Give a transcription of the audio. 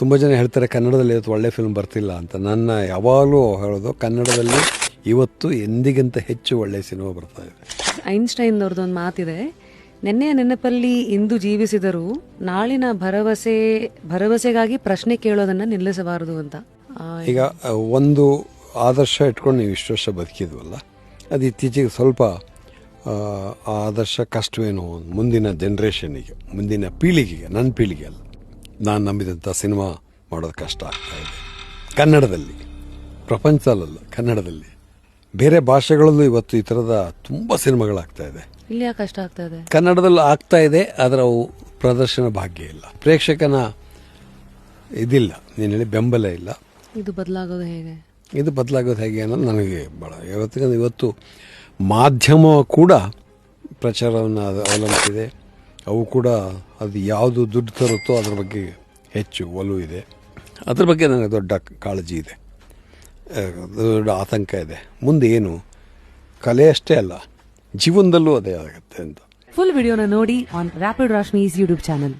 ತುಂಬ ಜನ ಹೇಳ್ತಾರೆ ಕನ್ನಡದಲ್ಲಿ ಇವತ್ತು ಒಳ್ಳೆ ಫಿಲ್ಮ್ ಬರ್ತಿಲ್ಲ ಅಂತ. ನನ್ನ ಯಾವಾಗಲೂ ಹೇಳೋದು, ಕನ್ನಡದಲ್ಲಿ ಇವತ್ತು ಎಂದಿಗಿಂತ ಹೆಚ್ಚು ಒಳ್ಳೆಯ ಸಿನಿಮಾ ಬರ್ತಾ ಇದೆ. ಐನ್ಸ್ಟೈನ್ ಅವ್ರದ್ದೊಂದು ಮಾತಿದೆ, ನೆನ್ನೆಯ ನೆನಪಲ್ಲಿ ಇಂದು ಜೀವಿಸಿದರೂ ನಾಳಿನ ಭರವಸೆಗಾಗಿ ಪ್ರಶ್ನೆ ಕೇಳೋದನ್ನ ನಿಲ್ಲಿಸಬಾರದು ಅಂತ. ಈಗ ಒಂದು ಆದರ್ಶ ಇಟ್ಕೊಂಡು ನೀವು ಇಷ್ಟು ವರ್ಷ ಬದುಕಿದ್ವಲ್ಲ, ಅದು ಇತ್ತೀಚೆಗೆ ಸ್ವಲ್ಪ ಆ ಆದರ್ಶ ಕಷ್ಟವೇನೋ ಮುಂದಿನ ಜನ್ರೇಷನ್ನಿಗೆ, ಮುಂದಿನ ಪೀಳಿಗೆಗೆ, ನನ್ನ ಪೀಳಿಗೆ ಅಲ್ಲ, ನಾನು ನಂಬಿದಂಥ ಸಿನಿಮಾ ಮಾಡೋದು ಕಷ್ಟ ಆಗ್ತಾಯಿದೆ ಕನ್ನಡದಲ್ಲಿ. ಪ್ರಪಂಚದಲ್ಲ, ಕನ್ನಡದಲ್ಲಿ. ಬೇರೆ ಭಾಷೆಗಳಲ್ಲೂ ಇವತ್ತು ಈ ಥರದ ತುಂಬ ಸಿನಿಮಾಗಳಾಗ್ತಾಯಿದೆ. ಇಲ್ಲಿ ಯಾಕೆ ಕಷ್ಟ ಆಗ್ತಾ ಇದೆ? ಕನ್ನಡದಲ್ಲೂ ಆಗ್ತಾ ಇದೆ, ಆದರೆ ಅವು ಪ್ರದರ್ಶನ ಭಾಗ್ಯ ಇಲ್ಲ, ಪ್ರೇಕ್ಷಕನ ಇದಿಲ್ಲ, ನೀನು ಹೇಳಿ ಬೆಂಬಲ ಇಲ್ಲ. ಇದು ಬದಲಾಗೋದು ಹೇಗೆ? ಇದು ಬದಲಾಗೋದು ಹೇಗೆ ಅನ್ನೋದು ನನಗೆ ಭಾಳ ಇವತ್ತು ಮಾಧ್ಯಮ ಕೂಡ ಪ್ರಚಾರವನ್ನು ಅವಲಂಬಿಸಿದೆ. ಅವು ಕೂಡ ಅದು ಯಾವುದು ದುಡ್ಡು ತರುತ್ತೋ ಅದ್ರ ಬಗ್ಗೆ ಹೆಚ್ಚು ಒಲವು ಇದೆ. ಅದ್ರ ಬಗ್ಗೆ ನನಗೆ ದೊಡ್ಡ ಕಾಳಜಿ ಇದೆ, ದೊಡ್ಡ ಆತಂಕ ಇದೆ. ಮುಂದೆ ಏನು, ಕಲೆ ಅಷ್ಟೇ ಅಲ್ಲ, ಜೀವನದಲ್ಲೂ ಅದೇ ಆಗುತ್ತೆ ಅಂತ. ಫುಲ್ ವಿಡಿಯೋನ ನೋಡಿ ಆನ್ ರ್ಯಾಪಿಡ್ ರಾಶ್ಮೀಸ್ ಯೂಟ್ಯೂಬ್ ಚಾನಲ್.